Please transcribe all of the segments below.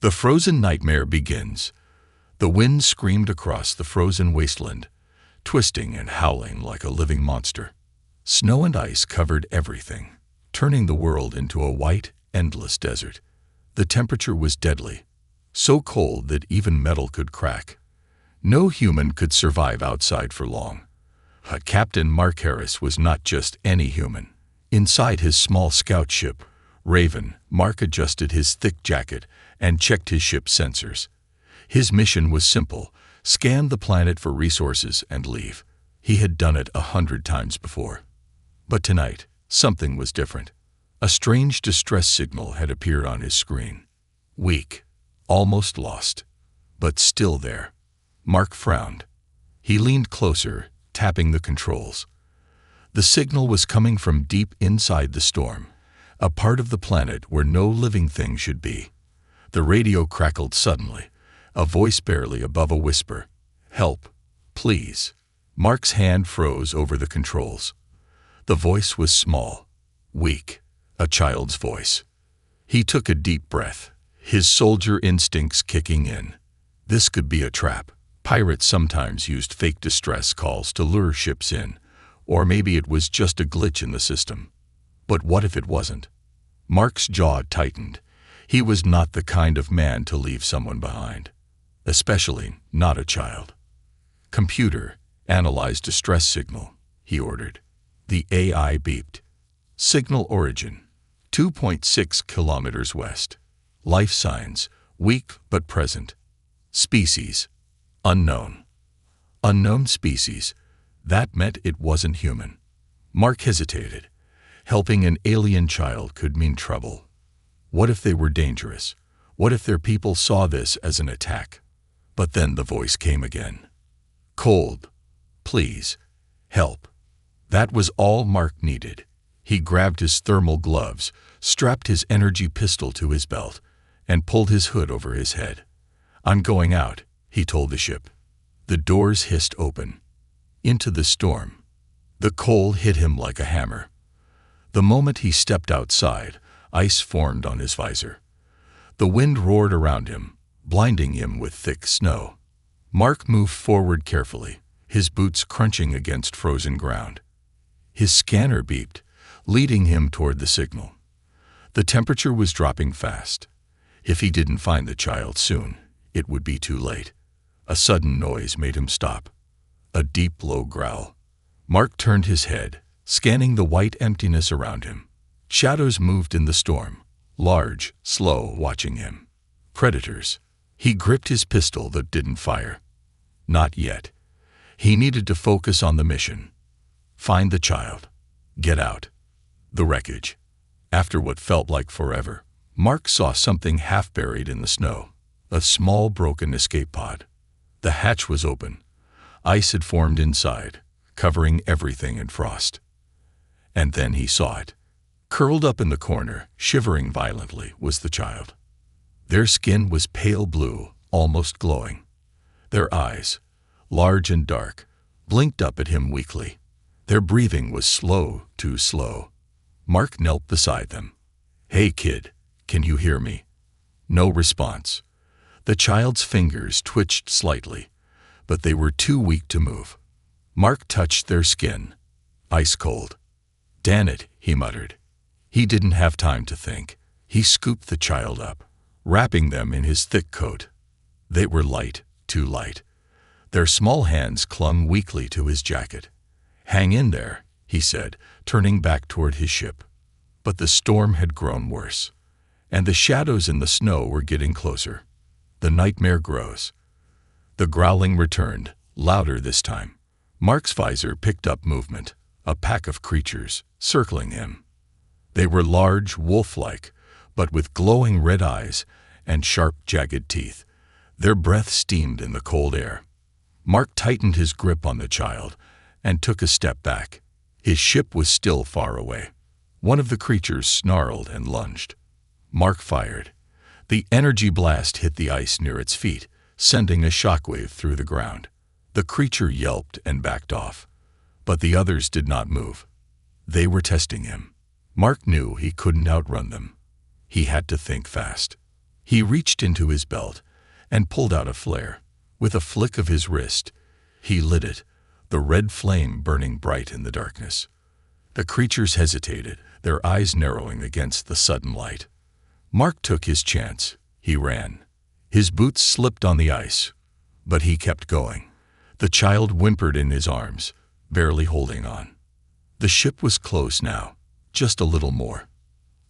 The frozen nightmare begins. The wind screamed across the frozen wasteland, twisting and howling like a living monster. Snow and ice covered everything, turning the world into a white, endless desert. The temperature was deadly, so cold that even metal could crack. No human could survive outside for long. Captain Mark Harris was not just any human. Inside his small scout ship, Raven, Mark adjusted his thick jacket and checked his ship's sensors. His mission was simple: scan the planet for resources and leave. He had done it 100 times before. But tonight, something was different. A strange distress signal had appeared on his screen. Weak, almost lost, but still there. Mark frowned. He leaned closer, tapping the controls. The signal was coming from deep inside the storm, a part of the planet where no living thing should be. The radio crackled suddenly, a voice barely above a whisper. "Help, please." Mark's hand froze over the controls. The voice was small, weak, a child's voice. He took a deep breath, his soldier instincts kicking in. This could be a trap. Pirates sometimes used fake distress calls to lure ships in, or maybe it was just a glitch in the system. But what if it wasn't? Mark's jaw tightened. He was not the kind of man to leave someone behind, especially not a child. "Computer, analyze distress signal," he ordered. The AI beeped. Signal origin: 2.6 kilometers west. Life signs: weak but present. Species: unknown. Unknown species. That meant it wasn't human. Mark hesitated. Helping an alien child could mean trouble. What if they were dangerous? What if their people saw this as an attack? But then the voice came again. "Cold. Please. Help." That was all Mark needed. He grabbed his thermal gloves, strapped his energy pistol to his belt, and pulled his hood over his head. "I'm going out," he told the ship. The doors hissed open. Into the storm. The cold hit him like a hammer. The moment he stepped outside, ice formed on his visor. The wind roared around him, blinding him with thick snow. Mark moved forward carefully, his boots crunching against frozen ground. His scanner beeped, leading him toward the signal. The temperature was dropping fast. If he didn't find the child soon, it would be too late. A sudden noise made him stop. A deep, low growl. Mark turned his head, scanning the white emptiness around him. Shadows moved in the storm, large, slow, watching him. Predators. He gripped his pistol that didn't fire. Not yet. He needed to focus on the mission. Find the child. Get out. The wreckage. After what felt like forever, Mark saw something half buried in the snow. A small broken escape pod. The hatch was open. Ice had formed inside, covering everything in frost. And then he saw it. Curled up in the corner, shivering violently, was the child. Their skin was pale blue, almost glowing. Their eyes, large and dark, blinked up at him weakly. Their breathing was slow, too slow. Mark knelt beside them. "Hey, kid, can you hear me?" No response. The child's fingers twitched slightly, but they were too weak to move. Mark touched their skin, ice cold. "Damn it," he muttered. He didn't have time to think. He scooped the child up, wrapping them in his thick coat. They were light, too light. Their small hands clung weakly to his jacket. "Hang in there," he said, turning back toward his ship. But the storm had grown worse, and the shadows in the snow were getting closer. The nightmare grows. The growling returned, louder this time. Mark's visor picked up movement, a pack of creatures, circling him. They were large, wolf-like, but with glowing red eyes and sharp, jagged teeth. Their breath steamed in the cold air. Mark tightened his grip on the child and took a step back. His ship was still far away. One of the creatures snarled and lunged. Mark fired. The energy blast hit the ice near its feet, sending a shockwave through the ground. The creature yelped and backed off, but the others did not move. They were testing him. Mark knew he couldn't outrun them. He had to think fast. He reached into his belt and pulled out a flare. With a flick of his wrist, he lit it, the red flame burning bright in the darkness. The creatures hesitated, their eyes narrowing against the sudden light. Mark took his chance. He ran. His boots slipped on the ice, but he kept going. The child whimpered in his arms, barely holding on. The ship was close now, just a little more.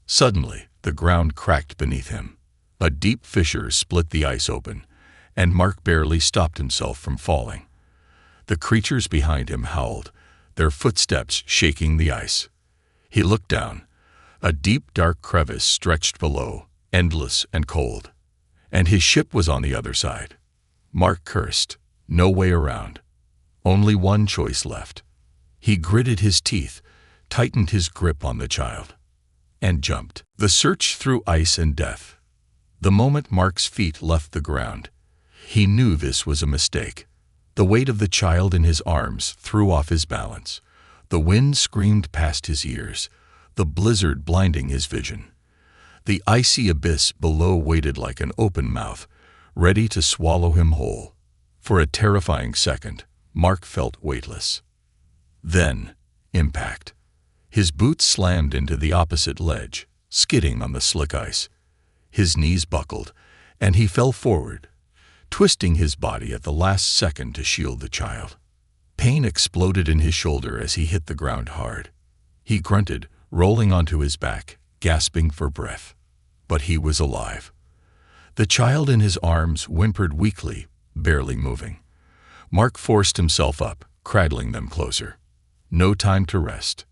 Suddenly, the ground cracked beneath him. A deep fissure split the ice open, and Mark barely stopped himself from falling. The creatures behind him howled, their footsteps shaking the ice. He looked down. A deep, dark crevice stretched below, endless and cold. And his ship was on the other side. Mark cursed. No way around. Only one choice left. He gritted his teeth, tightened his grip on the child, and jumped. The search through ice and death. The moment Mark's feet left the ground, he knew this was a mistake. The weight of the child in his arms threw off his balance. The wind screamed past his ears, the blizzard blinding his vision. The icy abyss below waited like an open mouth, ready to swallow him whole. For a terrifying second, Mark felt weightless. Then, impact. His boots slammed into the opposite ledge, skidding on the slick ice. His knees buckled, and he fell forward, twisting his body at the last second to shield the child. Pain exploded in his shoulder as he hit the ground hard. He grunted, rolling onto his back, gasping for breath. But he was alive. The child in his arms whimpered weakly, barely moving. Mark forced himself up, cradling them closer. No time to rest.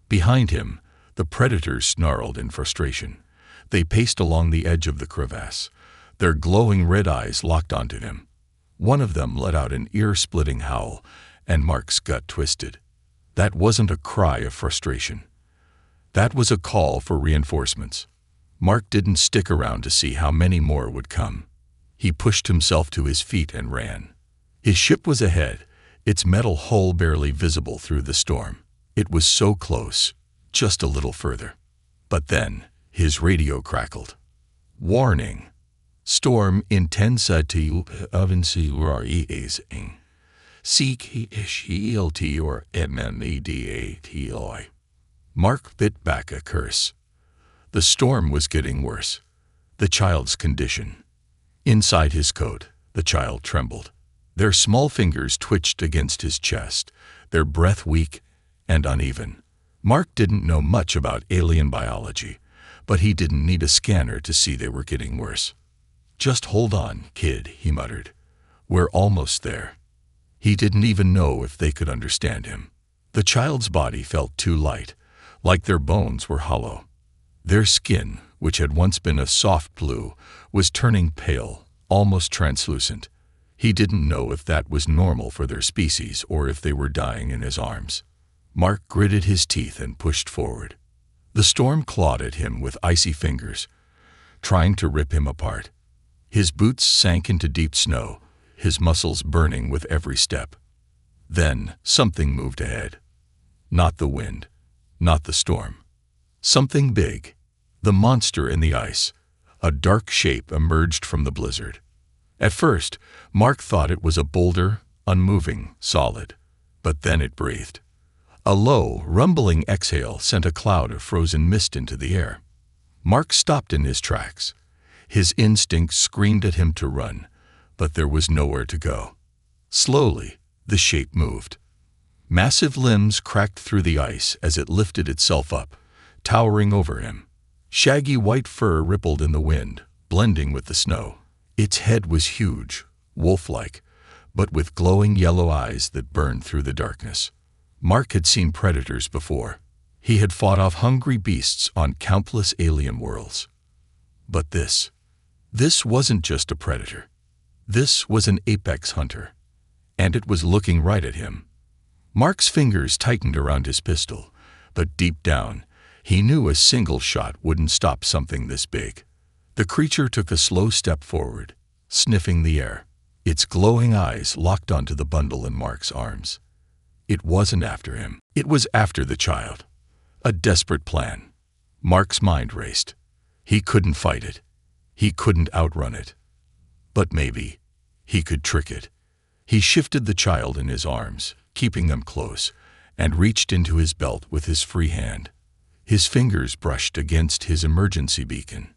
Behind him, the predators snarled in frustration. They paced along the edge of the crevasse, their glowing red eyes locked onto him. One of them let out an ear-splitting howl, and Mark's gut twisted. That wasn't a cry of frustration. That was a call for reinforcements. Mark didn't stick around to see how many more would come. He pushed himself to his feet and ran. His ship was ahead, its metal hull barely visible through the storm. It was so close, just a little further. But then, his radio crackled. Warning. Storm intensity avancing. Seek ELT or MNEDATI. Mark bit back a curse. The storm was getting worse. The child's condition. Inside his coat, the child trembled. Their small fingers twitched against his chest, their breath weak and uneven. Mark didn't know much about alien biology, but he didn't need a scanner to see they were getting worse. Just hold on, kid, he muttered. We're almost there. He didn't even know if they could understand him. The child's body felt too light, like their bones were hollow. Their skin, which had once been a soft blue, was turning pale, almost translucent. He didn't know if that was normal for their species or if they were dying in his arms. Mark gritted his teeth and pushed forward. The storm clawed at him with icy fingers, trying to rip him apart. His boots sank into deep snow, his muscles burning with every step. Then something moved ahead. Not the wind, not the storm. Something big. The monster in the ice. A dark shape emerged from the blizzard. At first, Mark thought it was a boulder, unmoving, solid. But then it breathed. A low, rumbling exhale sent a cloud of frozen mist into the air. Mark stopped in his tracks. His instincts screamed at him to run, but there was nowhere to go. Slowly, the shape moved. Massive limbs cracked through the ice as it lifted itself up, towering over him. Shaggy white fur rippled in the wind, blending with the snow. Its head was huge, wolf-like, but with glowing yellow eyes that burned through the darkness. Mark had seen predators before. He had fought off hungry beasts on countless alien worlds. But this wasn't just a predator. This was an apex hunter, and it was looking right at him. Mark's fingers tightened around his pistol, but deep down, he knew a single shot wouldn't stop something this big. The creature took a slow step forward, sniffing the air, its glowing eyes locked onto the bundle in Mark's arms. It wasn't after him. It was after the child. A desperate plan. Mark's mind raced. He couldn't fight it. He couldn't outrun it. But maybe he could trick it. He shifted the child in his arms, keeping them close, and reached into his belt with his free hand. His fingers brushed against his emergency beacon.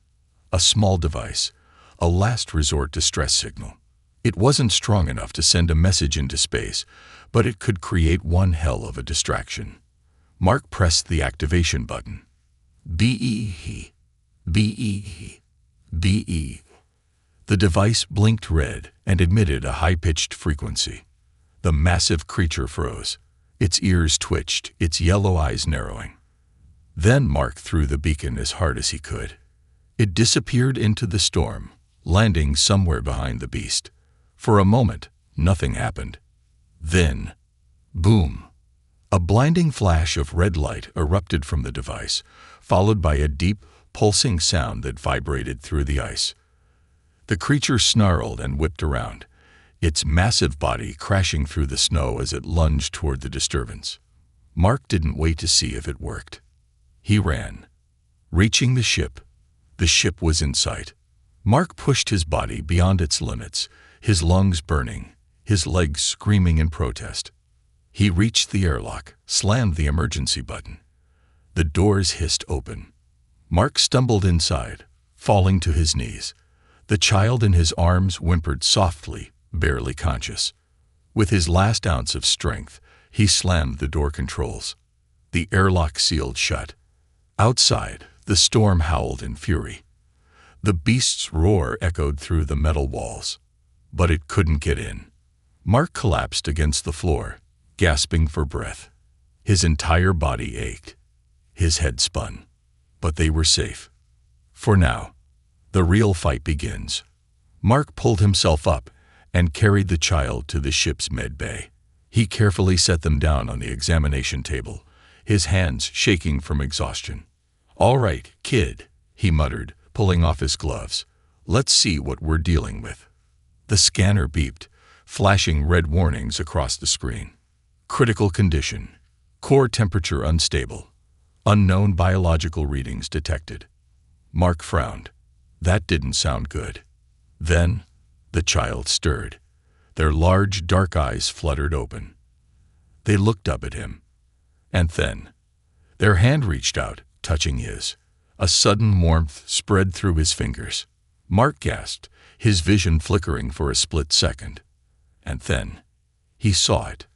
A small device, a last resort distress signal. It wasn't strong enough to send a message into space, but it could create one hell of a distraction. Mark pressed the activation button. B-E-E, B-E-E, B-E. The device blinked red and emitted a high-pitched frequency. The massive creature froze. Its ears twitched, its yellow eyes narrowing. Then Mark threw the beacon as hard as he could. It disappeared into the storm, landing somewhere behind the beast. For a moment, nothing happened. Then, boom! A blinding flash of red light erupted from the device, followed by a deep, pulsing sound that vibrated through the ice. The creature snarled and whipped around, its massive body crashing through the snow as it lunged toward the disturbance. Mark didn't wait to see if it worked. He ran. Reaching the ship was in sight. Mark pushed his body beyond its limits, his lungs burning, his legs screaming in protest. He reached the airlock, slammed the emergency button. The doors hissed open. Mark stumbled inside, falling to his knees. The child in his arms whimpered softly, barely conscious. With his last ounce of strength, he slammed the door controls. The airlock sealed shut. Outside, the storm howled in fury. The beast's roar echoed through the metal walls. But it couldn't get in. Mark collapsed against the floor, gasping for breath. His entire body ached. His head spun. But they were safe. For now. The real fight begins. Mark pulled himself up and carried the child to the ship's med bay. He carefully set them down on the examination table, his hands shaking from exhaustion. "All right, kid," he muttered, pulling off his gloves. "Let's see what we're dealing with." The scanner beeped, flashing red warnings across the screen. Critical condition. Core temperature unstable. Unknown biological readings detected. Mark frowned. That didn't sound good. Then, the child stirred. Their large, dark eyes fluttered open. They looked up at him. And then, their hand reached out, touching his. A sudden warmth spread through his fingers. Mark gasped, his vision flickering for a split second. And then, he saw it.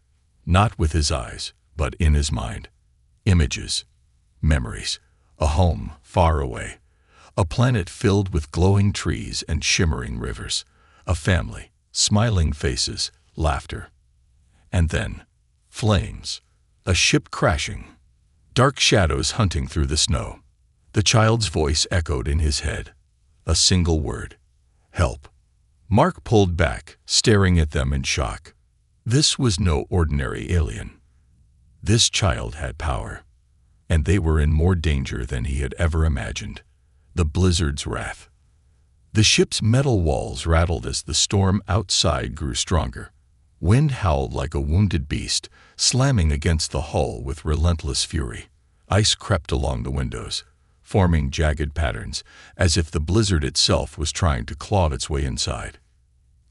Not with his eyes, but in his mind. Images. Memories. A home far away. A planet filled with glowing trees and shimmering rivers. A family. Smiling faces. Laughter. And then, flames. A ship crashing. Dark shadows hunting through the snow. The child's voice echoed in his head. A single word. Help. Mark pulled back, staring at them in shock. This was no ordinary alien. This child had power, and they were in more danger than he had ever imagined. The blizzard's wrath. The ship's metal walls rattled as the storm outside grew stronger. Wind howled like a wounded beast, slamming against the hull with relentless fury. Ice crept along the windows, forming jagged patterns, as if the blizzard itself was trying to claw its way inside.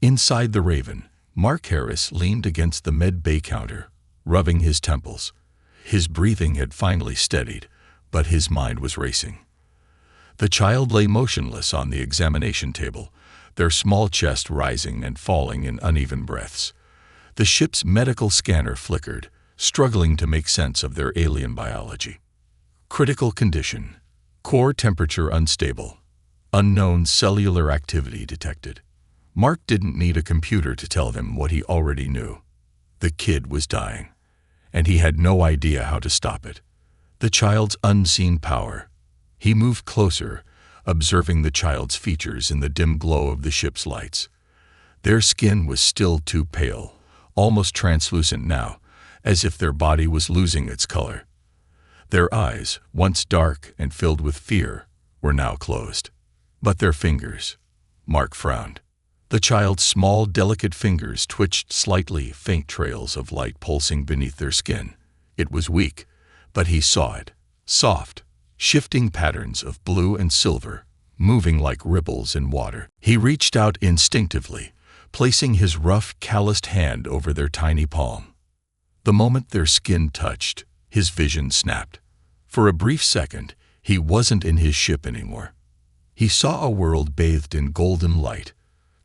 Inside the Raven, Mark Harris leaned against the med bay counter, rubbing his temples. His breathing had finally steadied, but his mind was racing. The child lay motionless on the examination table, their small chest rising and falling in uneven breaths. The ship's medical scanner flickered, struggling to make sense of their alien biology. Critical condition. Core temperature unstable. Unknown cellular activity detected. Mark didn't need a computer to tell him what he already knew. The kid was dying, and he had no idea how to stop it. The child's unseen power. He moved closer, observing the child's features in the dim glow of the ship's lights. Their skin was still too pale, almost translucent now, as if their body was losing its color. Their eyes, once dark and filled with fear, were now closed. But their fingers. Mark frowned. The child's small, delicate fingers twitched slightly, faint trails of light pulsing beneath their skin. It was weak, but he saw it. Soft, shifting patterns of blue and silver, moving like ripples in water. He reached out instinctively, placing his rough, calloused hand over their tiny palm. The moment their skin touched, his vision snapped. For a brief second, he wasn't in his ship anymore. He saw a world bathed in golden light,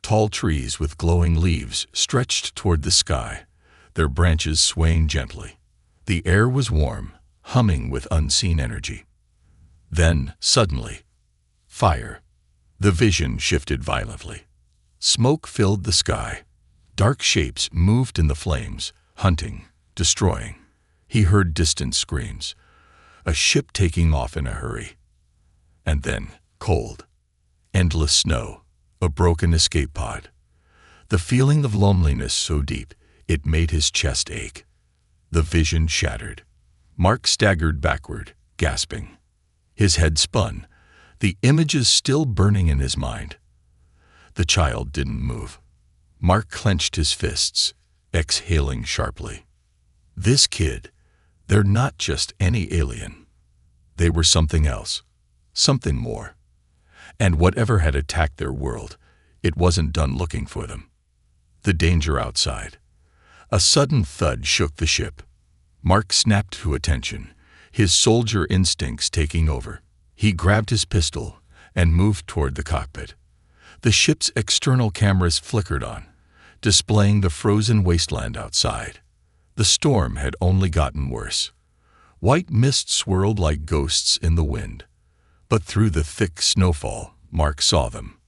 tall trees with glowing leaves stretched toward the sky, their branches swaying gently. The air was warm, humming with unseen energy. Then, suddenly, fire. The vision shifted violently. Smoke filled the sky. Dark shapes moved in the flames, hunting, destroying. He heard distant screams. A ship taking off in a hurry. And then, cold. Endless snow. A broken escape pod. The feeling of loneliness so deep, it made his chest ache. The vision shattered. Mark staggered backward, gasping. His head spun, the images still burning in his mind. The child didn't move. Mark clenched his fists, exhaling sharply. This kid, they're not just any alien. They were something else, something more. And whatever had attacked their world, it wasn't done looking for them. The danger outside. A sudden thud shook the ship. Mark snapped to attention, his soldier instincts taking over. He grabbed his pistol and moved toward the cockpit. The ship's external cameras flickered on, displaying the frozen wasteland outside. The storm had only gotten worse. White mist swirled like ghosts in the wind. But through the thick snowfall, Mark saw them.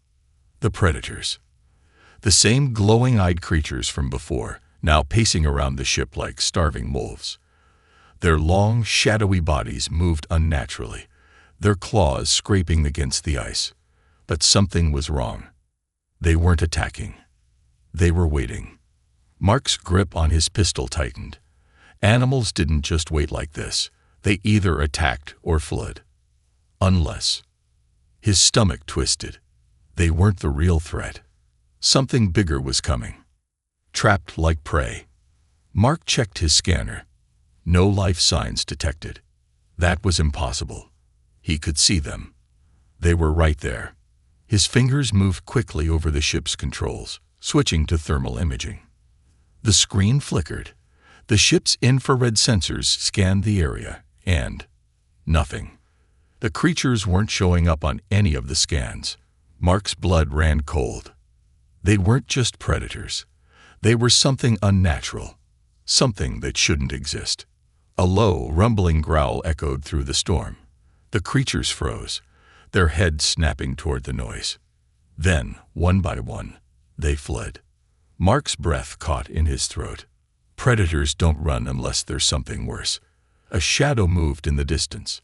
The predators. The same glowing-eyed creatures from before, now pacing around the ship like starving wolves. Their long, shadowy bodies moved unnaturally, their claws scraping against the ice. But something was wrong. They weren't attacking. They were waiting. Mark's grip on his pistol tightened. Animals didn't just wait like this. They either attacked or fled. Unless. His stomach twisted. They weren't the real threat. Something bigger was coming. Trapped like prey. Mark checked his scanner. No life signs detected. That was impossible. He could see them. They were right there. His fingers moved quickly over the ship's controls, switching to thermal imaging. The screen flickered. The ship's infrared sensors scanned the area, and nothing. The creatures weren't showing up on any of the scans. Mark's blood ran cold. They weren't just predators. They were something unnatural, something that shouldn't exist. A low, rumbling growl echoed through the storm. The creatures froze, their heads snapping toward the noise. Then, one by one, they fled. Mark's breath caught in his throat. Predators don't run unless there's something worse. A shadow moved in the distance.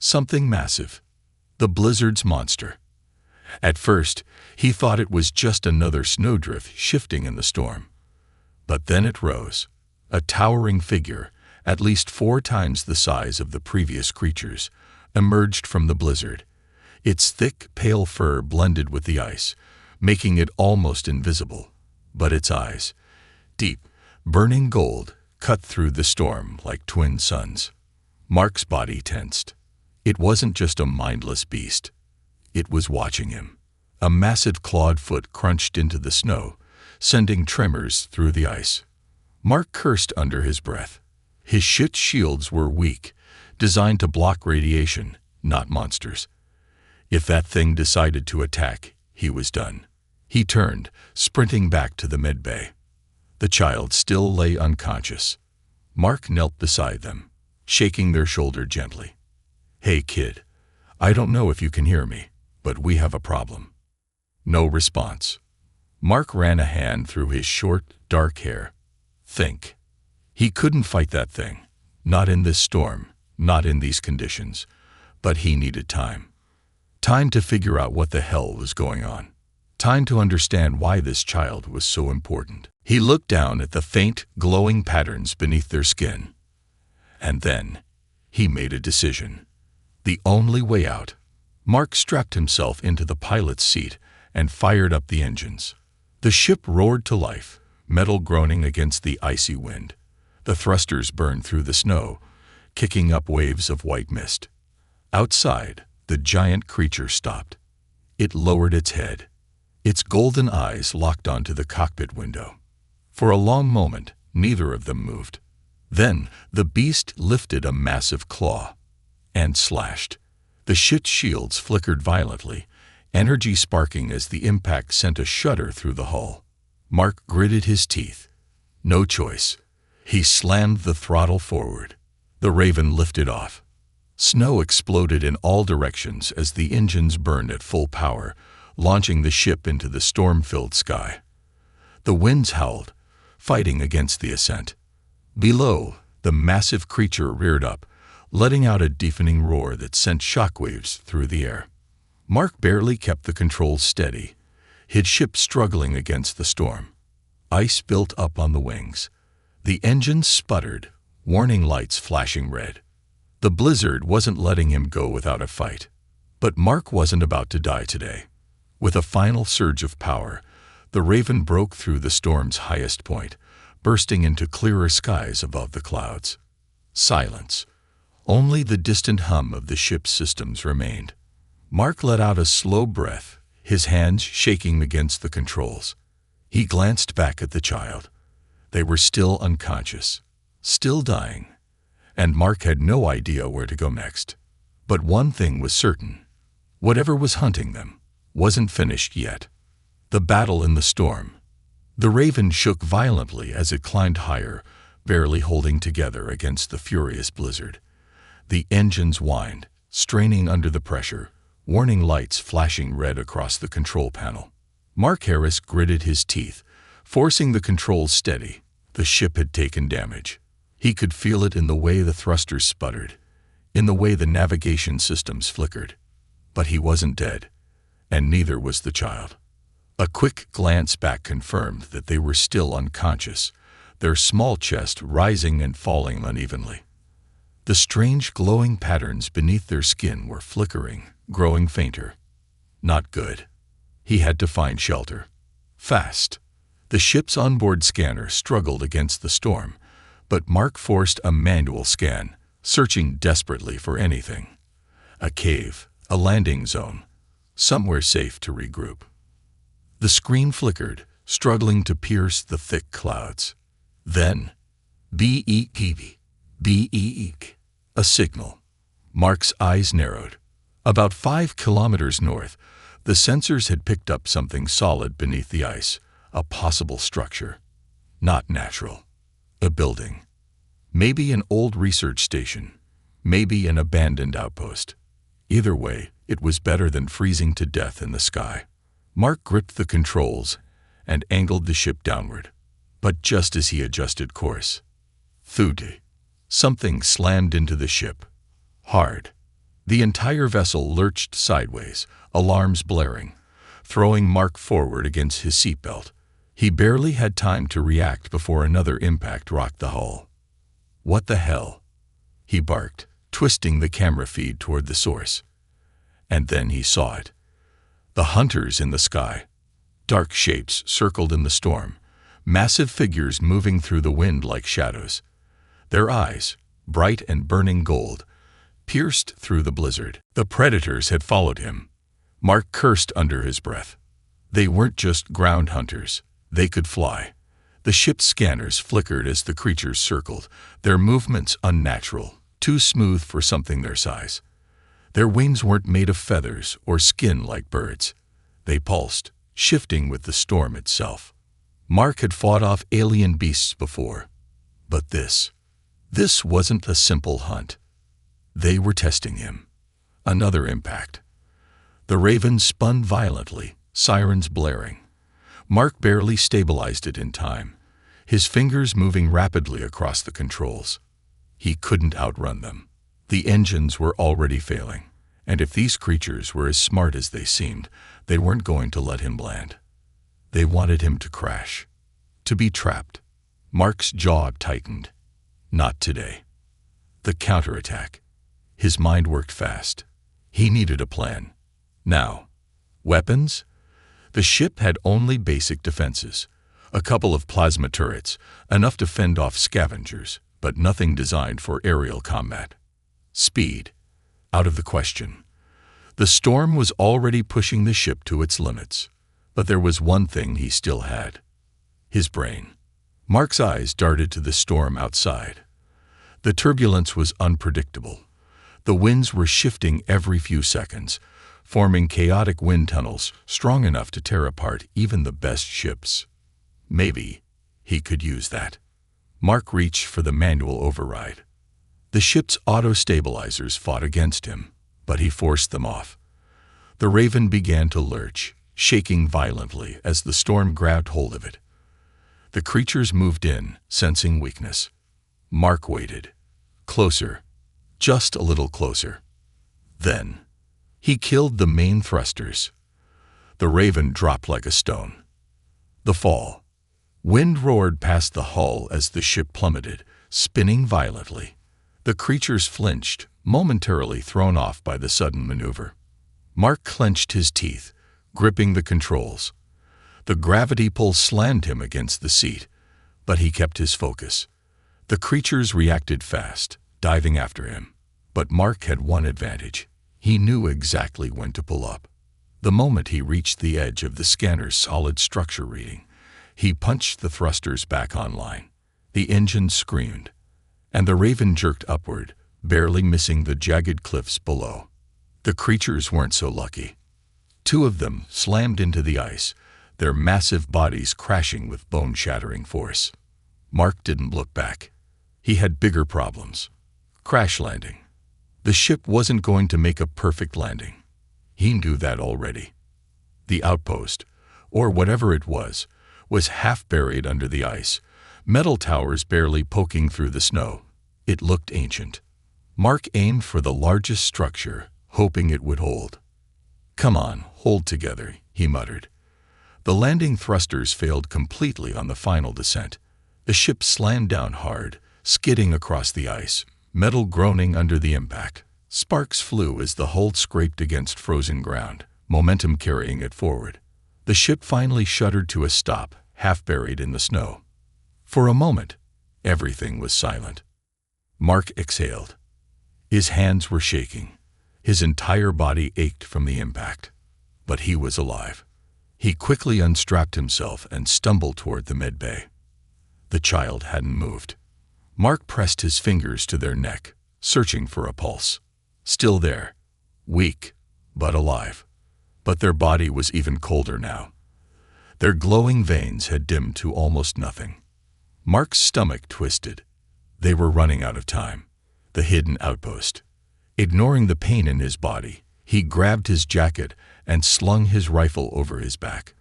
Something massive. The blizzard's monster. At first, he thought it was just another snowdrift shifting in the storm. But then it rose. A towering figure, at least 4 times the size of the previous creatures, emerged from the blizzard. Its thick, pale fur blended with the ice, making it almost invisible. But its eyes, deep, burning gold, cut through the storm like twin suns. Mark's body tensed. It wasn't just a mindless beast. It was watching him. A massive clawed foot crunched into the snow, sending tremors through the ice. Mark cursed under his breath. His shit shields were weak, designed to block radiation, not monsters. If that thing decided to attack, he was done. He turned, sprinting back to the med bay. The child still lay unconscious. Mark knelt beside them, shaking their shoulder gently. "Hey, kid, I don't know if you can hear me, but we have a problem." No response. Mark ran a hand through his short, dark hair. Think. He couldn't fight that thing. Not in this storm, not in these conditions. But he needed time. Time to figure out what the hell was going on. Time to understand why this child was so important. He looked down at the faint, glowing patterns beneath their skin. And then, he made a decision. The only way out. Mark strapped himself into the pilot's seat and fired up the engines. The ship roared to life, metal groaning against the icy wind. The thrusters burned through the snow, kicking up waves of white mist. Outside, the giant creature stopped. It lowered its head. Its golden eyes locked onto the cockpit window. For a long moment, neither of them moved. Then, the beast lifted a massive claw and slashed. The ship's shields flickered violently, energy sparking as the impact sent a shudder through the hull. Mark gritted his teeth. No choice. He slammed the throttle forward. The Raven lifted off. Snow exploded in all directions as the engines burned at full power, launching the ship into the storm-filled sky. The winds howled, fighting against the ascent. Below, the massive creature reared up, letting out a deafening roar that sent shockwaves through the air. Mark barely kept the controls steady, his ship struggling against the storm. Ice built up on the wings. The engines sputtered, warning lights flashing red. The blizzard wasn't letting him go without a fight. But Mark wasn't about to die today. With a final surge of power, the Raven broke through the storm's highest point, bursting into clearer skies above the clouds. Silence. Only the distant hum of the ship's systems remained. Mark let out a slow breath, his hands shaking against the controls. He glanced back at the child. They were still unconscious, still dying, and Mark had no idea where to go next. But one thing was certain. Whatever was hunting them wasn't finished yet. The battle in the storm. The Raven shook violently as it climbed higher, barely holding together against the furious blizzard. The engines whined, straining under the pressure, warning lights flashing red across the control panel. Mark Harris gritted his teeth, forcing the controls steady. The ship had taken damage. He could feel it in the way the thrusters sputtered, in the way the navigation systems flickered. But he wasn't dead, and neither was the child. A quick glance back confirmed that they were still unconscious, their small chest rising and falling unevenly. The strange glowing patterns beneath their skin were flickering, growing fainter. Not good. He had to find shelter. Fast. The ship's onboard scanner struggled against the storm, but Mark forced a manual scan, searching desperately for anything. A cave, a landing zone, somewhere safe to regroup. The screen flickered, struggling to pierce the thick clouds. Then, beep, a signal. Mark's eyes narrowed. About 5 kilometers north, the sensors had picked up something solid beneath the ice, a possible structure. Not natural. A building. Maybe an old research station. Maybe an abandoned outpost. Either way, it was better than freezing to death in the sky. Mark gripped the controls and angled the ship downward. But just as he adjusted course, thud, something slammed into the ship. Hard. The entire vessel lurched sideways, alarms blaring, throwing Mark forward against his seatbelt. He barely had time to react before another impact rocked the hull. What the hell? He barked, twisting the camera feed toward the source. And then he saw it. The hunters in the sky. Dark shapes circled in the storm, massive figures moving through the wind like shadows. Their eyes, bright and burning gold, pierced through the blizzard. The predators had followed him. Mark cursed under his breath. They weren't just ground hunters. They could fly. The ship's scanners flickered as the creatures circled, their movements unnatural, too smooth for something their size. Their wings weren't made of feathers or skin like birds. They pulsed, shifting with the storm itself. Mark had fought off alien beasts before. But this wasn't a simple hunt. They were testing him. Another impact. The Raven spun violently, sirens blaring. Mark barely stabilized it in time, his fingers moving rapidly across the controls. He couldn't outrun them. The engines were already failing, and if these creatures were as smart as they seemed, they weren't going to let him land. They wanted him to crash, to be trapped. Mark's jaw tightened. Not today. The counterattack. His mind worked fast. He needed a plan. Now, weapons? The ship had only basic defenses. A couple of plasma turrets, enough to fend off scavengers, but nothing designed for aerial combat. Speed? Out of the question. The storm was already pushing the ship to its limits, but there was one thing he still had: his brain. Mark's eyes darted to the storm outside. The turbulence was unpredictable. The winds were shifting every few seconds, forming chaotic wind tunnels strong enough to tear apart even the best ships. Maybe he could use that. Mark reached for the manual override. The ship's auto-stabilizers fought against him, but he forced them off. The Raven began to lurch, shaking violently as the storm grabbed hold of it. The creatures moved in, sensing weakness. Mark waited. Closer. Just a little closer. Then, he killed the main thrusters. The Raven dropped like a stone. The fall. Wind roared past the hull as the ship plummeted, spinning violently. The creatures flinched, momentarily thrown off by the sudden maneuver. Mark clenched his teeth, gripping the controls. The gravity pull slammed him against the seat, but he kept his focus. The creatures reacted fast, diving after him. But Mark had one advantage. He knew exactly when to pull up. The moment he reached the edge of the scanner's solid structure reading, he punched the thrusters back online. The engine screamed, and the Raven jerked upward, barely missing the jagged cliffs below. The creatures weren't so lucky. Two of them slammed into the ice, their massive bodies crashing with bone-shattering force. Mark didn't look back. He had bigger problems. Crash landing. The ship wasn't going to make a perfect landing. He knew that already. The outpost, or whatever it was half buried under the ice, metal towers barely poking through the snow. It looked ancient. Mark aimed for the largest structure, hoping it would hold. "Come on, hold together," he muttered. The landing thrusters failed completely on the final descent. The ship slammed down hard, skidding across the ice, metal groaning under the impact. Sparks flew as the hull scraped against frozen ground, momentum carrying it forward. The ship finally shuddered to a stop, half buried in the snow. For a moment, everything was silent. Mark exhaled. His hands were shaking. His entire body ached from the impact. But he was alive. He quickly unstrapped himself and stumbled toward the medbay. The child hadn't moved. Mark pressed his fingers to their neck, searching for a pulse. Still there, weak, but alive. But their body was even colder now. Their glowing veins had dimmed to almost nothing. Mark's stomach twisted. They were running out of time. The hidden outpost. Ignoring the pain in his body, he grabbed his jacket and slung his rifle over his back.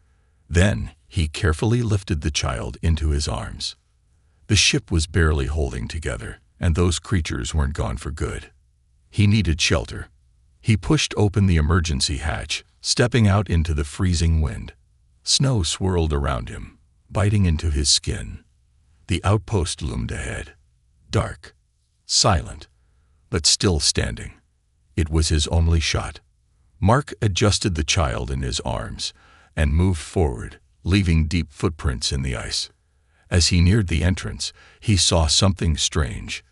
Then he carefully lifted the child into his arms. The ship was barely holding together, and those creatures weren't gone for good. He needed shelter. He pushed open the emergency hatch, stepping out into the freezing wind. Snow swirled around him, biting into his skin. The outpost loomed ahead. Dark, silent, but still standing. It was his only shot. Mark adjusted the child in his arms and moved forward, leaving deep footprints in the ice. As he neared the entrance, he saw something strange.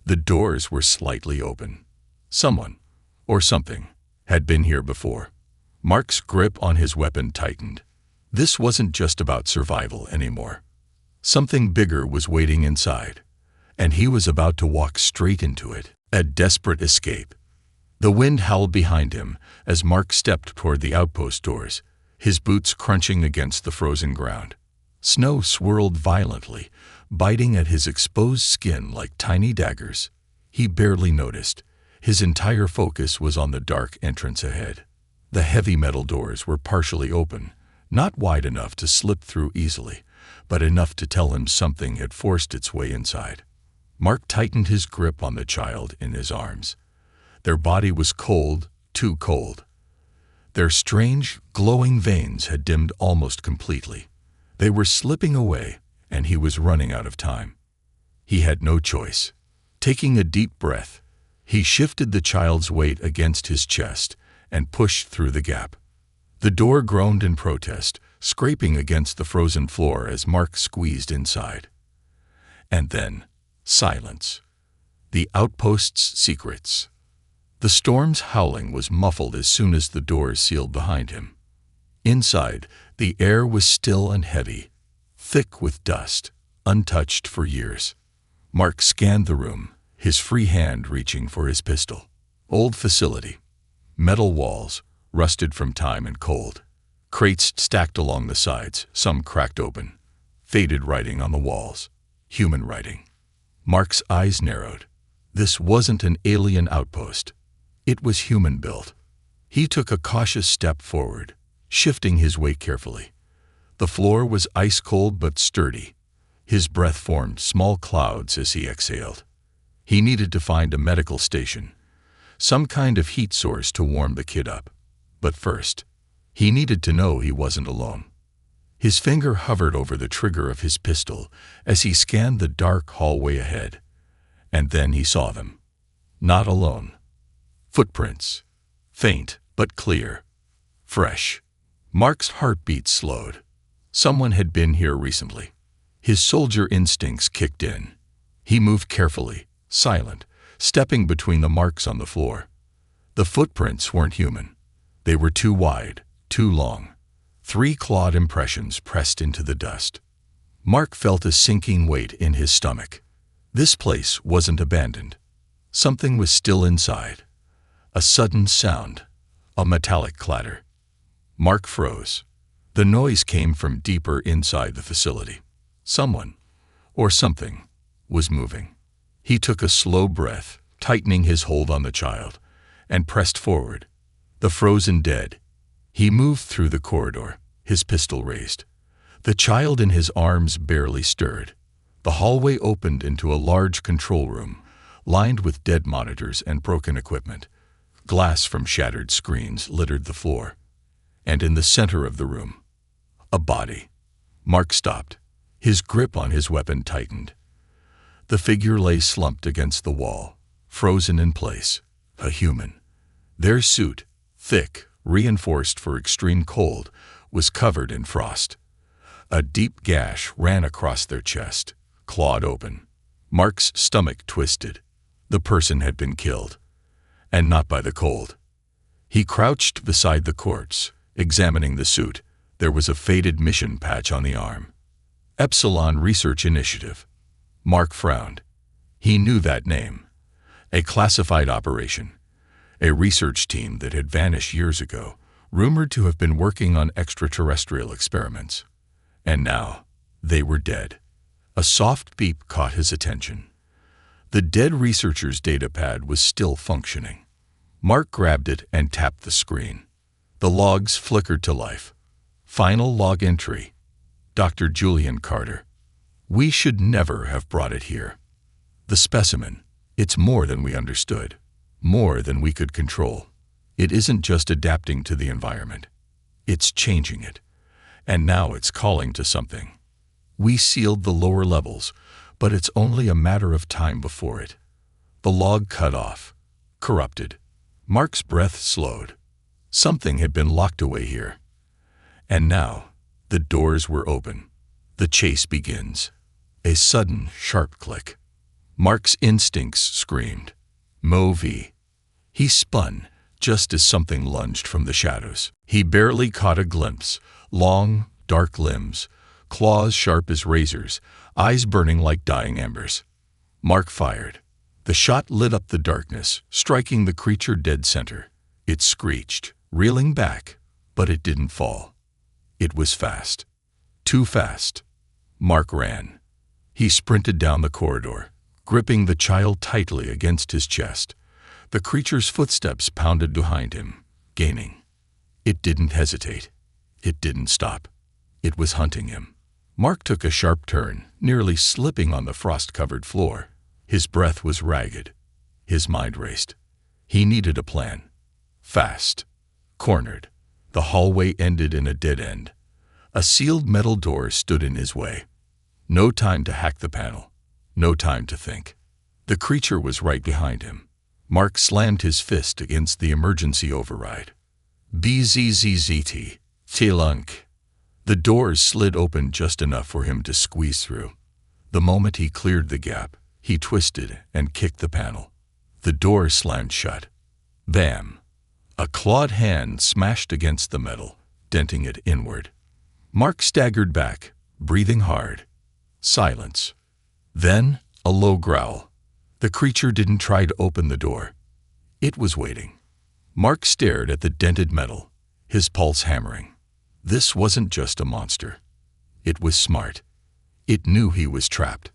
The doors were slightly open. Someone, or something, had been here before. Mark's grip on his weapon tightened. This wasn't just about survival anymore. Something bigger was waiting inside, and he was about to walk straight into it, a desperate escape. The wind howled behind him as Mark stepped toward the outpost doors, his boots crunching against the frozen ground. Snow swirled violently, biting at his exposed skin like tiny daggers. He barely noticed. His entire focus was on the dark entrance ahead. The heavy metal doors were partially open, not wide enough to slip through easily, but enough to tell him something had forced its way inside. Mark tightened his grip on the child in his arms. Their body was cold, too cold. Their strange, glowing veins had dimmed almost completely. They were slipping away, and he was running out of time. He had no choice. Taking a deep breath, he shifted the child's weight against his chest and pushed through the gap. The door groaned in protest, scraping against the frozen floor as Mark squeezed inside. And then, silence. The outpost's secrets. The storm's howling was muffled as soon as the doors sealed behind him. Inside, the air was still and heavy, thick with dust, untouched for years. Mark scanned the room, his free hand reaching for his pistol. Old facility. Metal walls, rusted from time and cold. Crates stacked along the sides, some cracked open. Faded writing on the walls. Human writing. Mark's eyes narrowed. This wasn't an alien outpost. It was human-built. He took a cautious step forward, shifting his weight carefully. The floor was ice-cold but sturdy. His breath formed small clouds as he exhaled. He needed to find a medical station, some kind of heat source to warm the kid up. But first, he needed to know he wasn't alone. His finger hovered over the trigger of his pistol as he scanned the dark hallway ahead. And then he saw them. Not alone. Footprints. Faint but clear. Fresh. Mark's heartbeat slowed. Someone had been here recently. His soldier instincts kicked in. He moved carefully, silent, stepping between the marks on the floor. The footprints weren't human. They were too wide, too long. 3 clawed impressions pressed into the dust. Mark felt a sinking weight in his stomach. This place wasn't abandoned. Something was still inside. A sudden sound. A metallic clatter. Mark froze. The noise came from deeper inside the facility. Someone, or something, was moving. He took a slow breath, tightening his hold on the child, and pressed forward. The frozen dead. He moved through the corridor, his pistol raised. The child in his arms barely stirred. The hallway opened into a large control room, lined with dead monitors and broken equipment. Glass from shattered screens littered the floor. And in the center of the room, a body. Mark stopped. His grip on his weapon tightened. The figure lay slumped against the wall, frozen in place. A human. Their suit, thick, reinforced for extreme cold, was covered in frost. A deep gash ran across their chest, clawed open. Mark's stomach twisted. The person had been killed. And not by the cold. He crouched beside the corpse, examining the suit. There was a faded mission patch on the arm. Epsilon Research Initiative. Mark frowned. He knew that name. A classified operation. A research team that had vanished years ago, rumored to have been working on extraterrestrial experiments. And now, they were dead. A soft beep caught his attention. The dead researcher's datapad was still functioning. Mark grabbed it and tapped the screen. The logs flickered to life. Final log entry. Dr. Julian Carter. We should never have brought it here. The specimen. It's more than we understood. More than we could control. It isn't just adapting to the environment. It's changing it. And now it's calling to something. We sealed the lower levels, but it's only a matter of time before it. The log cut off. Corrupted. Mark's breath slowed. Something had been locked away here. And now, the doors were open. The chase begins. A sudden, sharp click. Mark's instincts screamed. Mo-V. He spun, just as something lunged from the shadows. He barely caught a glimpse. Long, dark limbs, claws sharp as razors, eyes burning like dying embers. Mark fired. The shot lit up the darkness, striking the creature dead center. It screeched, reeling back, but it didn't fall. It was fast. Too fast. Mark ran. He sprinted down the corridor, gripping the child tightly against his chest. The creature's footsteps pounded behind him, gaining. It didn't hesitate. It didn't stop. It was hunting him. Mark took a sharp turn, nearly slipping on the frost-covered floor. His breath was ragged. His mind raced. He needed a plan. Fast. Cornered. The hallway ended in a dead end. A sealed metal door stood in his way. No time to hack the panel. No time to think. The creature was right behind him. Mark slammed his fist against the emergency override. BZZZT. T-Lunk. The doors slid open just enough for him to squeeze through. The moment he cleared the gap, he twisted and kicked the panel. The door slammed shut. Bam! A clawed hand smashed against the metal, denting it inward. Mark staggered back, breathing hard. Silence. Then, a low growl. The creature didn't try to open the door. It was waiting. Mark stared at the dented metal, his pulse hammering. This wasn't just a monster. It was smart. It knew he was trapped,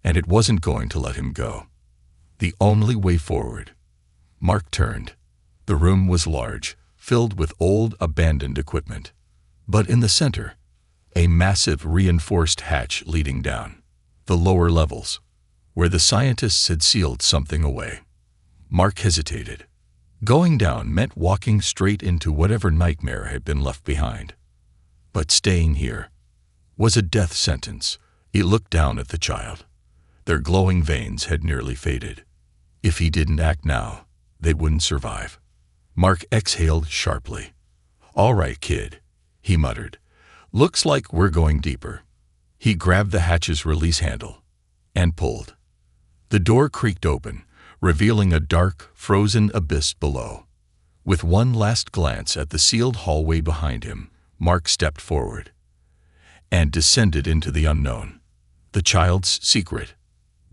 and it wasn't going to let him go. The only way forward. Mark turned. The room was large, filled with old, abandoned equipment. But in the center, a massive reinforced hatch leading down. The lower levels, where the scientists had sealed something away. Mark hesitated. Going down meant walking straight into whatever nightmare had been left behind. But staying here was a death sentence. He looked down at the child. Their glowing veins had nearly faded. If he didn't act now, they wouldn't survive. Mark exhaled sharply. "All right, kid," he muttered. "Looks like we're going deeper." He grabbed the hatch's release handle and pulled. The door creaked open, revealing a dark, frozen abyss below. With one last glance at the sealed hallway behind him, Mark stepped forward and descended into the unknown. The child's secret.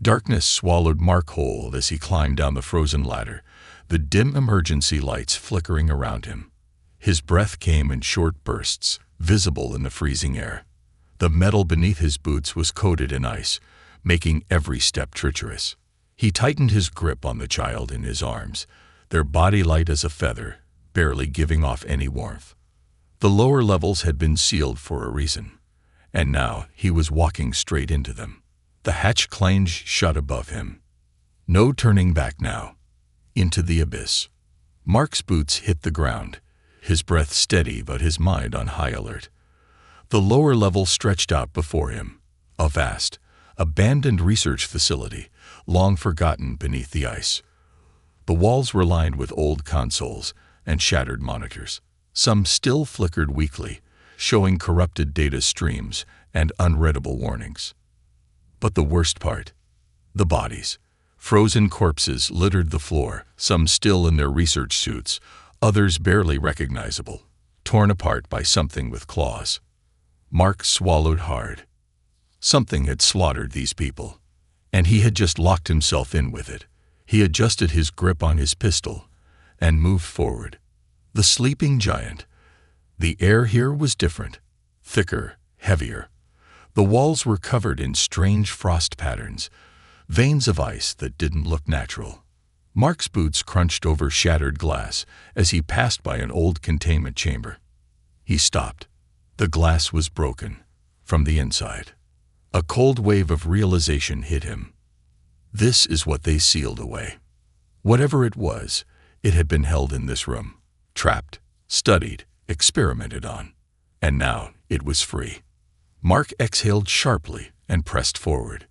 Darkness swallowed Mark whole as he climbed down the frozen ladder, the dim emergency lights flickering around him. His breath came in short bursts, visible in the freezing air. The metal beneath his boots was coated in ice, making every step treacherous. He tightened his grip on the child in his arms, their body light as a feather, barely giving off any warmth. The lower levels had been sealed for a reason, and now he was walking straight into them. The hatch clanged shut above him. No turning back now. Into the abyss. Mark's boots hit the ground, his breath steady but his mind on high alert. The lower level stretched out before him, a vast, abandoned research facility, long forgotten beneath the ice. The walls were lined with old consoles and shattered monitors. Some still flickered weakly, showing corrupted data streams and unreadable warnings. But the worst part, the bodies. Frozen corpses littered the floor, some still in their research suits, others barely recognizable, torn apart by something with claws. Mark swallowed hard. Something had slaughtered these people, and he had just locked himself in with it. He adjusted his grip on his pistol and moved forward. The sleeping giant. The air here was different, thicker, heavier. The walls were covered in strange frost patterns, veins of ice that didn't look natural. Mark's boots crunched over shattered glass as he passed by an old containment chamber. He stopped. The glass was broken from the inside. A cold wave of realization hit him. This is what they sealed away. Whatever it was, it had been held in this room, trapped, studied, experimented on, and now it was free. Mark exhaled sharply and pressed forward.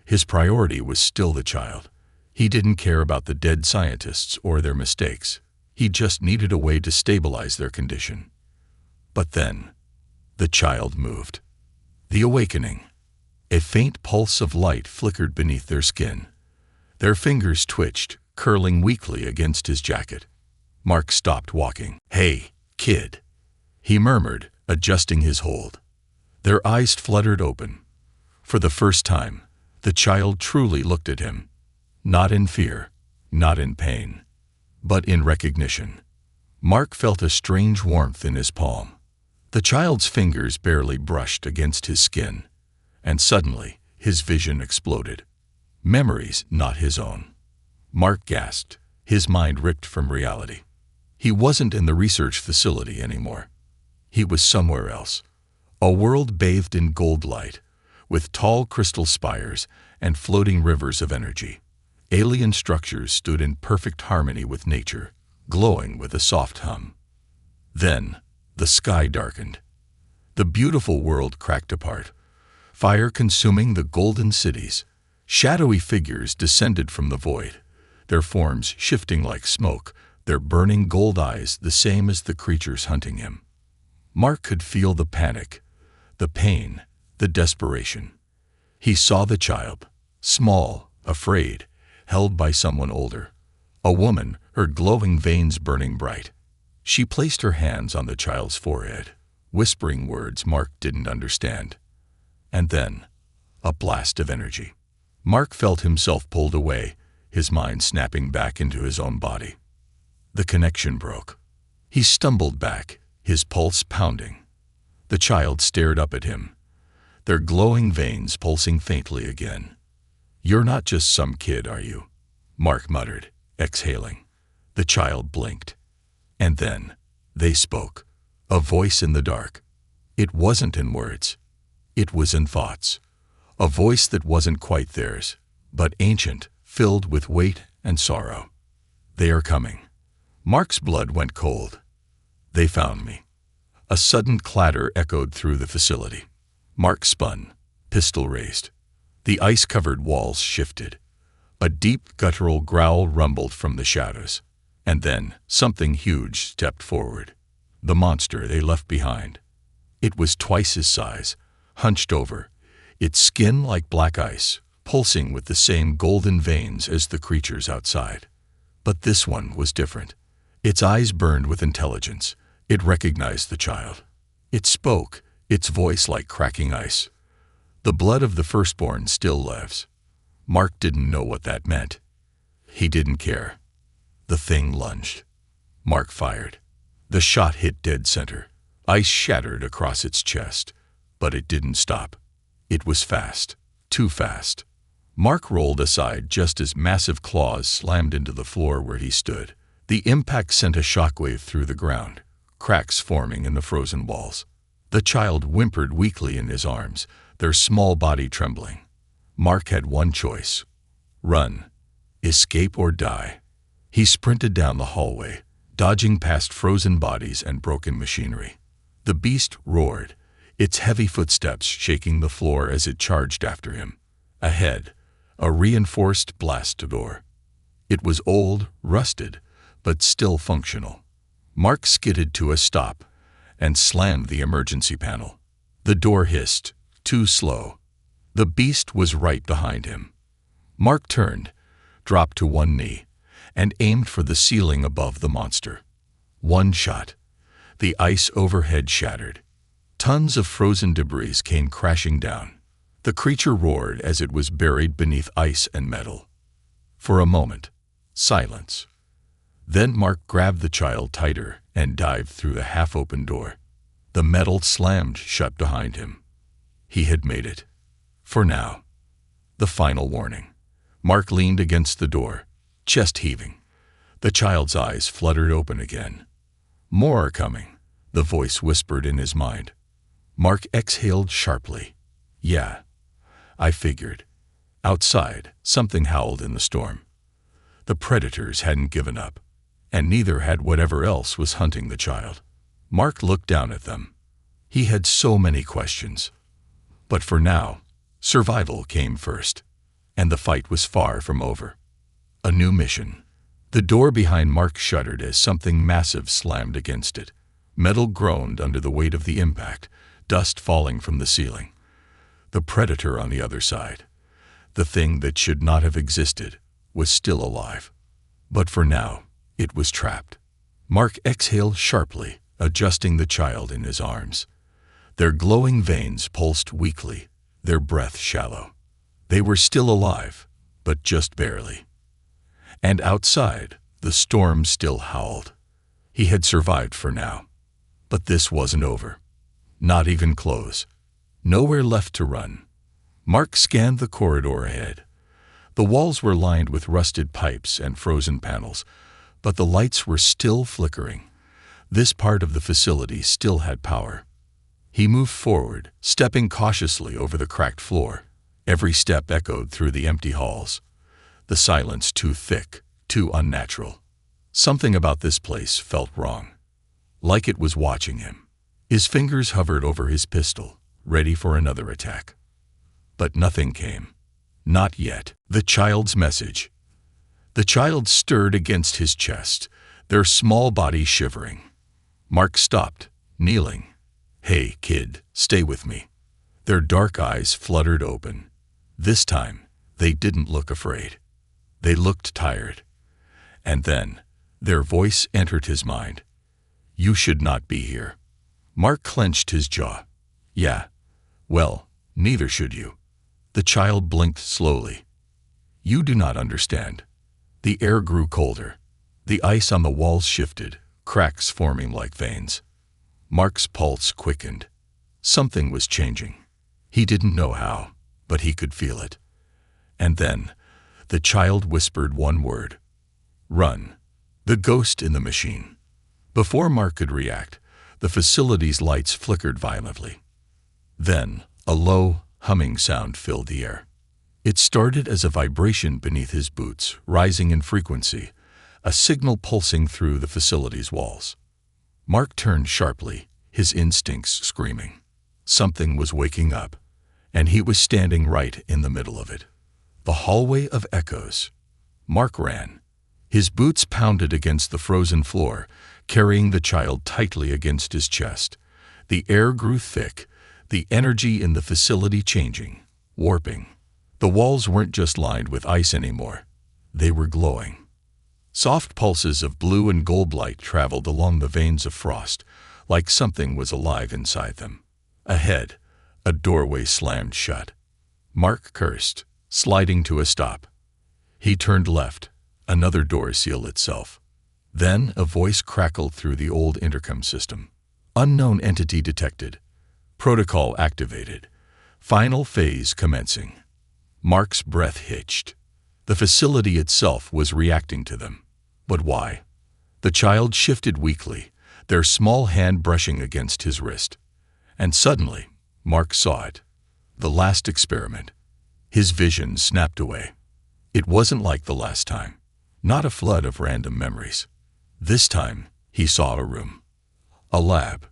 His priority was still the child. He didn't care about the dead scientists or their mistakes. He just needed a way to stabilize their condition. But then, the child moved. The awakening. A faint pulse of light flickered beneath their skin. Their fingers twitched, curling weakly against his jacket. Mark stopped walking. "Hey, kid," he murmured, adjusting his hold. Their eyes fluttered open. For the first time, the child truly looked at him. Not in fear, not in pain, but in recognition. Mark felt a strange warmth in his palm. The child's fingers barely brushed against his skin, and suddenly his vision exploded. Memories not his own. Mark gasped, his mind ripped from reality. He wasn't in the research facility anymore. He was somewhere else. A world bathed in gold light, with tall crystal spires and floating rivers of energy. Alien structures stood in perfect harmony with nature, glowing with a soft hum. Then, the sky darkened. The beautiful world cracked apart, fire consuming the golden cities. Shadowy figures descended from the void, their forms shifting like smoke, their burning gold eyes the same as the creatures hunting him. Mark could feel the panic, the pain, the desperation. He saw the child, small, afraid, held by someone older. A woman, her glowing veins burning bright. She placed her hands on the child's forehead, whispering words Mark didn't understand. And then, a blast of energy. Mark felt himself pulled away, his mind snapping back into his own body. The connection broke. He stumbled back, his pulse pounding. The child stared up at him, their glowing veins pulsing faintly again. "You're not just some kid, are you?" Mark muttered, exhaling. The child blinked. And then, they spoke. A voice in the dark. It wasn't in words. It was in thoughts. A voice that wasn't quite theirs, but ancient, filled with weight and sorrow. "They are coming." Mark's blood went cold. "They found me." A sudden clatter echoed through the facility. Mark spun, pistol raised. The ice-covered walls shifted. A deep guttural growl rumbled from the shadows. And then, something huge stepped forward. The monster they left behind. It was twice his size, hunched over, its skin like black ice, pulsing with the same golden veins as the creatures outside. But this one was different. Its eyes burned with intelligence. It recognized the child. It spoke, its voice like cracking ice. "The blood of the firstborn still lives." Mark didn't know what that meant. He didn't care. The thing lunged. Mark fired. The shot hit dead center. Ice shattered across its chest. But it didn't stop. It was fast. Too fast. Mark rolled aside just as massive claws slammed into the floor where he stood. The impact sent a shockwave through the ground, cracks forming in the frozen walls. The child whimpered weakly in his arms, their small body trembling. Mark had one choice: run, escape or die. He sprinted down the hallway, dodging past frozen bodies and broken machinery. The beast roared, its heavy footsteps shaking the floor as it charged after him. Ahead, a reinforced blast door. It was old, rusted, but still functional. Mark skidded to a stop and slammed the emergency panel. The door hissed, too slow. The beast was right behind him. Mark turned, dropped to one knee, and aimed for the ceiling above the monster. One shot. The ice overhead shattered. Tons of frozen debris came crashing down. The creature roared as it was buried beneath ice and metal. For a moment, silence. Then Mark grabbed the child tighter and dived through the half-open door. The metal slammed shut behind him. He had made it. For now. The final warning. Mark leaned against the door, chest heaving. The child's eyes fluttered open again. "More are coming," the voice whispered in his mind. Mark exhaled sharply. "Yeah, I figured." Outside, something howled in the storm. The predators hadn't given up, and neither had whatever else was hunting the child. Mark looked down at them. He had so many questions. But for now, survival came first, and the fight was far from over. A new mission. The door behind Mark shuddered as something massive slammed against it. Metal groaned under the weight of the impact, dust falling from the ceiling. The predator on the other side, the thing that should not have existed, was still alive. But for now, it was trapped. Mark exhaled sharply, adjusting the child in his arms. Their glowing veins pulsed weakly, their breath shallow. They were still alive, but just barely. And outside, the storm still howled. He had survived for now. But this wasn't over. Not even close. Nowhere left to run. Mark scanned the corridor ahead. The walls were lined with rusted pipes and frozen panels, but the lights were still flickering. This part of the facility still had power. He moved forward, stepping cautiously over the cracked floor. Every step echoed through the empty halls. The silence too thick, too unnatural. Something about this place felt wrong. Like it was watching him. His fingers hovered over his pistol, ready for another attack. But nothing came. Not yet. The child's message. The child stirred against his chest, their small body shivering. Mark stopped, kneeling. "Hey, kid, stay with me." Their dark eyes fluttered open. This time, they didn't look afraid. They looked tired. And then, Their voice entered his mind. "You should not be here." Mark clenched his jaw. "Yeah, well, neither should you." The child blinked slowly. "You do not understand." The air grew colder. The ice on the walls shifted, cracks forming like veins. Mark's pulse quickened. Something was changing. He didn't know how, but he could feel it. And then, the child whispered one word. "Run." The ghost in the machine. Before Mark could react, the facility's lights flickered violently. Then, a low, humming sound filled the air. It started as a vibration beneath his boots, rising in frequency, a signal pulsing through the facility's walls. Mark turned sharply, his instincts screaming. Something was waking up, and he was standing right in the middle of it. The hallway of echoes. Mark ran. His boots pounded against the frozen floor, carrying the child tightly against his chest. The air grew thick, the energy in the facility changing, warping. The walls weren't just lined with ice anymore. They were glowing. Soft pulses of blue and gold light traveled along the veins of frost, like something was alive inside them. Ahead, a doorway slammed shut. Mark cursed, sliding to a stop. He turned left. Another door sealed itself. Then a voice crackled through the old intercom system. "Unknown entity detected. Protocol activated. Final phase commencing." Mark's breath hitched. The facility itself was reacting to them. But why? The child shifted weakly, their small hand brushing against his wrist. And suddenly, Mark saw it. The last experiment. His vision snapped away. It wasn't like the last time. Not a flood of random memories. This time, he saw a room. A lab.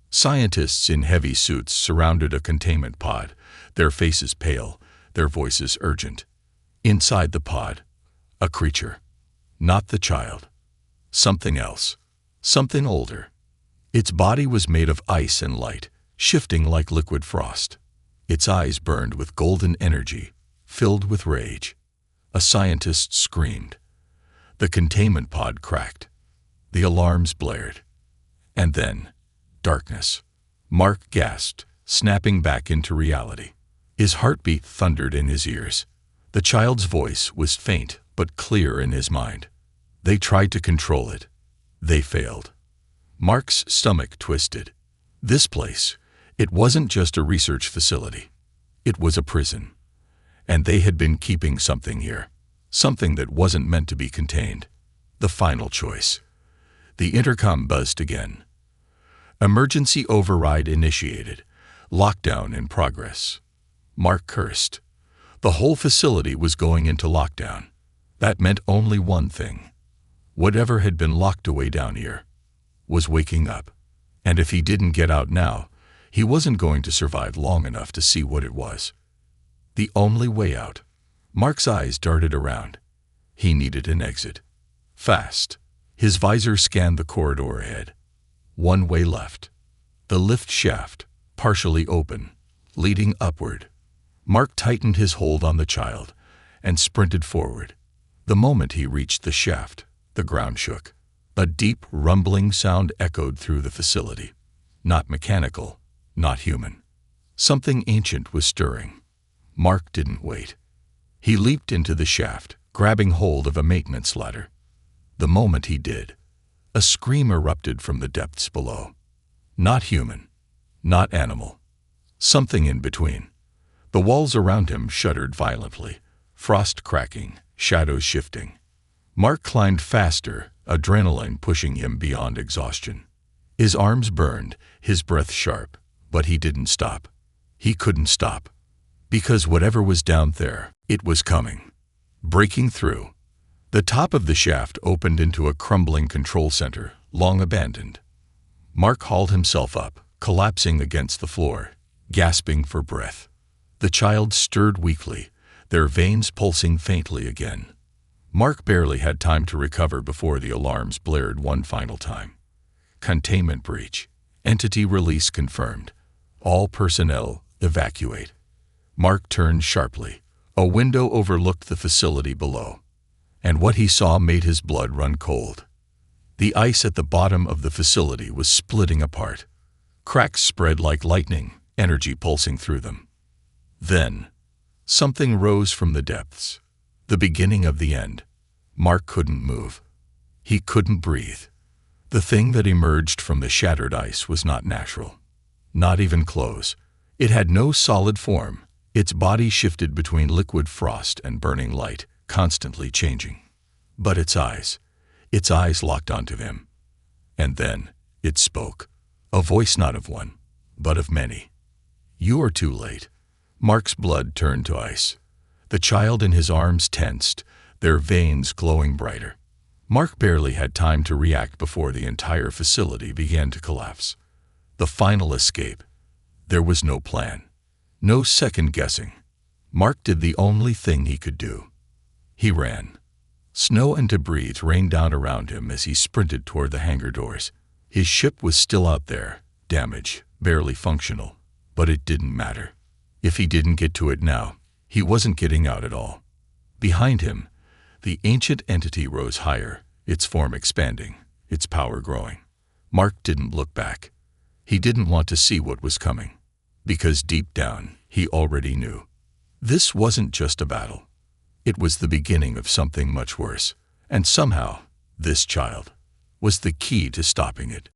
Scientists in heavy suits surrounded a containment pod, their faces pale, their voices urgent. Inside the pod, a creature. Not the child. Something else. Something older. Its body was made of ice and light, shifting like liquid frost. Its eyes burned with golden energy, filled with rage. A scientist screamed. The containment pod cracked. The alarms blared. And then, darkness. Mark gasped, snapping back into reality. His heartbeat thundered in his ears. The child's voice was faint but clear in his mind. They tried to control it. They failed. Mark's stomach twisted. This place, it wasn't just a research facility. It was a prison. And they had been keeping something here. Something that wasn't meant to be contained. The final choice. The intercom buzzed again. Emergency override initiated. Lockdown in progress. Mark cursed. The whole facility was going into lockdown. That meant only one thing. Whatever had been locked away down here was waking up. And if he didn't get out now, he wasn't going to survive long enough to see what it was. The only way out. Mark's eyes darted around. He needed an exit. Fast. His visor scanned the corridor ahead. One way left. The lift shaft, partially open, leading upward. Mark tightened his hold on the child and sprinted forward. The moment he reached the shaft, the ground shook. A deep, rumbling sound echoed through the facility. Not mechanical, not human. Something ancient was stirring. Mark didn't wait. He leaped into the shaft, grabbing hold of a maintenance ladder. The moment he did, a scream erupted from the depths below. Not human, not animal. Something in between. The walls around him shuddered violently, frost cracking, shadows shifting. Mark climbed faster, adrenaline pushing him beyond exhaustion. His arms burned, his breath sharp, but he didn't stop. He couldn't stop. Because whatever was down there, it was coming. Breaking through. The top of the shaft opened into a crumbling control center, long abandoned. Mark hauled himself up, collapsing against the floor, gasping for breath. The child stirred weakly, their veins pulsing faintly again. Mark barely had time to recover before the alarms blared one final time. Containment breach. Entity release confirmed. All personnel evacuate. Mark turned sharply. A window overlooked the facility below. And what he saw made his blood run cold. The ice at the bottom of the facility was splitting apart. Cracks spread like lightning, energy pulsing through them. Then, something rose from the depths. The beginning of the end. Mark couldn't move. He couldn't breathe. The thing that emerged from the shattered ice was not natural. Not even close. It had no solid form. Its body shifted between liquid frost and burning light, constantly changing. But its eyes locked onto him. And then it spoke. A voice not of one, but of many. "You are too late." Mark's blood turned to ice. The child in his arms tensed, their veins glowing brighter. Mark barely had time to react before the entire facility began to collapse. The final escape. There was no plan. No second guessing. Mark did the only thing he could do. He ran. Snow and debris rained down around him as he sprinted toward the hangar doors. His ship was still out there, damaged, barely functional. But it didn't matter. If he didn't get to it now, he wasn't getting out at all. Behind him, the ancient entity rose higher, its form expanding, its power growing. Mark didn't look back. He didn't want to see what was coming. Because deep down, he already knew. This wasn't just a battle. It was the beginning of something much worse. And somehow, this child was the key to stopping it.